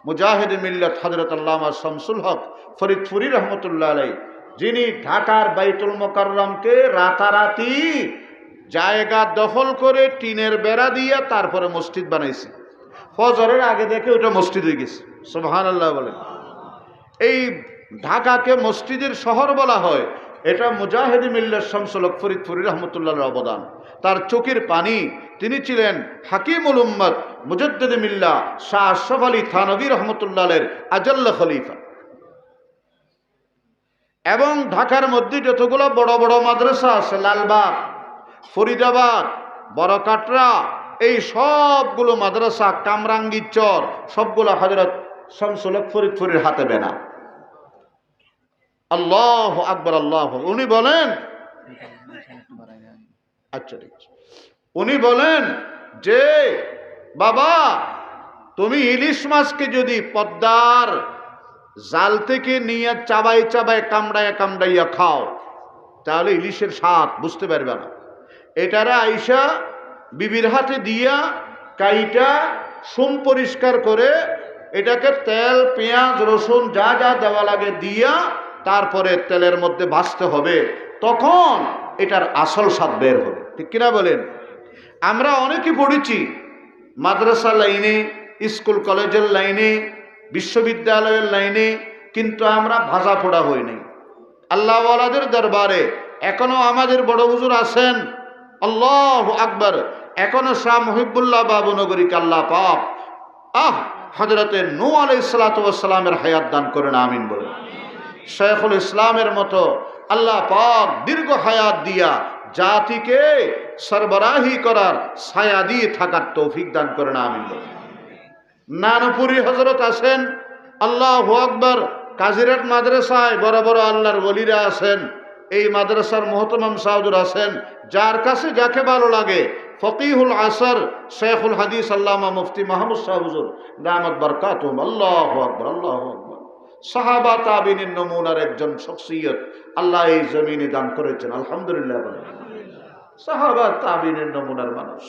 মুজাহিদ মিল্লাত হযরত আল্লামা শামসুল হক ফরিদপুরি রহমতুল্লাহ আলাইহি, যিনি ঢাকার বাইতুল মোকাররমকে রাতারাতি জায়গা দখল করে টিনের বেড়া দিয়ে তারপরে মসজিদ বানাইছে। ফজরের আগে দেখে ওটা মসজিদ হয়ে গেছে। সুবহানাল্লাহ বলেন। এই ঢাকাকে মসজিদের শহর বলা হয়, এটা মুজাহিদ মিল্লাত শামসুল হক ফরিদপুরি রহমতুল্লাহর অবদান। তার চোখের পানি। তিনি ছিলেন হাকিমুল উম্মত মুজাদ্দিদ মিল্লাহ শাহ আশরাফ আলী থানভী রহমতুল্লাহের আজল্লা খলিফা। এবং ঢাকার মধ্যে যতগুলো বড় বড় মাদ্রাসা আছে, লালবাগ, ফরিদাবাদ, বড়কাটরা, এই সবগুলো মাদ্রাসা, কামরাঙ্গীর চর, সবগুলো হযরত শামসুল হক ফরিদপুরের হাতে বেনা। আল্লাহু আকবার, আল্লাহ। উনি বলেন, আচ্ছা ঠিক আছে, উনি বলেন যে বাবা, তুমি ইলিশ মাছকে যদি পদ্মার জাল থেকে নিয়ে চাবাই চাবাই কামড়াইয়া কামড়াইয়া খাও, তাহলে ইলিশের স্বাদ বুঝতে পারবে না। এটারে আইসা বিবির হাতে দিয়া কাইটা সুম পরিষ্কার করে এটাকে তেল পেঁয়াজ রসুন যা যা দেওয়া লাগে দিয়া তারপরে তেলের মধ্যে ভাজতে হবে, তখন এটার আসল স্বাদ বের হবে। ঠিক কিনা বলেন? আমরা অনেকে পড়েছি মাদ্রাসা লাইনে, স্কুল কলেজের লাইনে, বিশ্ববিদ্যালয়ের লাইনে, কিন্তু আমরা ভাজা পোড়া হই নাই। আল্লাহওয়ালাদের দরবারে এখনো আমাদের বড় হুজুর আছেন, আল্লাহু আকবার, এখনো শাহ মুহিবুল্লাহ বাবুনগরীকে আল্লাহ পাক হযরতে নূহ আলাইহিস সালাতু ওয়াস সালামের হায়াত দান করেন, আমিন বলেন। শেখুল ইসলামের মতো আল্লাহ পাক দীর্ঘ হায়াত দিয়া জাতিকে সরবরাহি করার, ছায়া দিয়ে থাকার তৌফিক দান করেন, আমিন বলেন। নানপুরি হযরত আছেন, আল্লাহু আকবার। কাজিরাট মাদ্রাসায় বড় বড় আল্লাহর ওলিরা আছেন, এই মাদ্রাসার মুহতারাম সাহুজুর আছেন, যার কাছে যাকে ভালো লাগে ফকিহুল আসর শেখুল হাদিস আল্লামা মুফতি মাহমুদ সাহুজুর দামাত বারকাতুহুম। আল্লাহু আকবার, আল্লাহু আকবার। সাহাবা তাবিনের নমুনার একজন শখসিয়ত আল্লাহ এই জমিনে দান করেছেন, আলহামদুলিল্লাহ বলেন। সাহাবা তাবিনের নমুনার মানুষ।